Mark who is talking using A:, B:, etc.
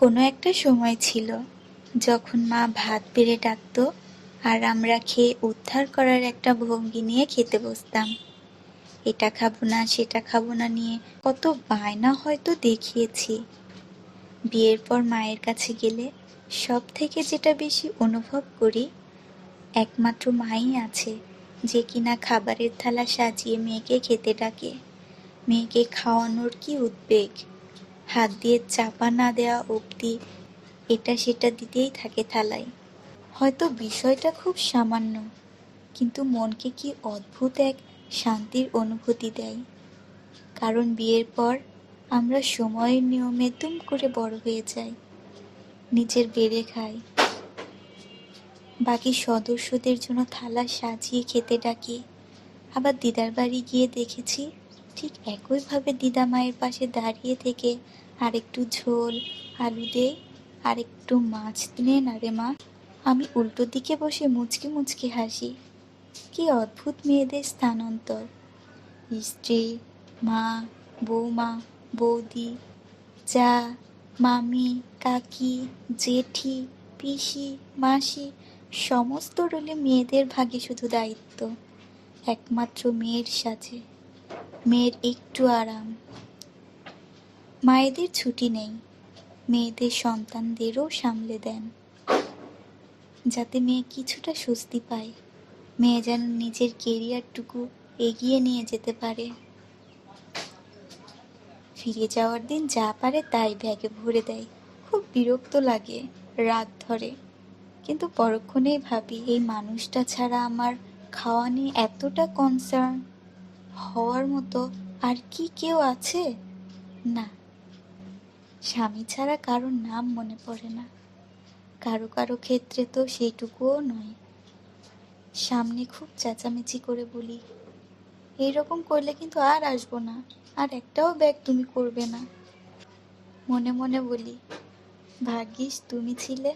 A: কোনো একটা সময় ছিল যখন মা ভাত বেড়ে ডাকতো আর আমরা খেয়ে উদ্ধার করার একটা ভঙ্গি নিয়ে খেতে বসতাম। এটা খাবো না সেটা খাবো না নিয়ে কত বায়না হয়তো দেখিয়েছি। বিয়ের পর মায়ের কাছে গেলে সব থেকে যেটা বেশি অনুভব করি, একমাত্র মাই আছে যে কিনা খাবারের থালা সাজিয়ে মেয়েকে খেতে ডাকে। মেয়েকে খাওয়ানোর কি উদ্বেগ, হাত দিয়ে চাপা না দেওয়া অবধি এটা সেটা দিতেই থাকে থালায়। হয়তো বিষয়টা খুব সামান্য, কিন্তু মনকে কি অদ্ভুত এক শান্তির অনুভূতি দেয়। কারণ বিয়ের পর আমরা সময়ের নিয়মে দুম করে বড় হয়ে যাই, নিজের বেড়ে খাই, বাকি সদস্যদের জন্য থালা সাজিয়ে খেতে ডাকি। আবার দিদার বাড়ি গিয়ে দেখেছি ঠিক একইভাবে দিদা মায়ের পাশে দাঁড়িয়ে থেকে আরেকটু ঝোল, আলু দে, আরেকটু মাছ নে না রে মা। আমি উল্টো দিকে বসে মুচকি মুচকি হাসি। কি অদ্ভুত মেয়েদের স্থানান্তর! স্ত্রী, মা, বৌমা, বৌদি, যা, মামি, কাকি, জেঠি, পিসি, মাসি সমস্ত রোলে মেয়েদের ভাগে শুধু দায়িত্ব। একমাত্র মেয়ের সাজে, মেয়ের একটু আরাম। মায়েদের ছুটি নেই, মেয়েদের সন্তানদেরও সামলে দেন, যাতে মেয়ে কিছুটা স্বস্তি পায়, মেয়ে যেন নিজের কেরিয়ারটুকু এগিয়ে নিয়ে যেতে পারে। ফিরে যাওয়ার দিন যা পারে তাই ব্যাগে ভরে দেয়। খুব বিরক্ত লাগে, রাত ধরে, কিন্তু পরক্ষণেই ভাবি এই মানুষটা ছাড়া আমার খাওয়া নিয়ে এতটা কনসার্ন হওয়ার মতো আর কি কেউ আছে? না, স্বামী ছাড়া কারোর নাম মনে পড়ে না, কারো কারো ক্ষেত্রে তো সেইটুকুও নয়। সামনে খুব চেঁচামেচি করে বলি, এইরকম করলে কিন্তু আর আসবো না, আর একটাও ব্যাগ তুমি করবে না। মনে মনে বলি, ভাগ্যিস তুমি ছিলে।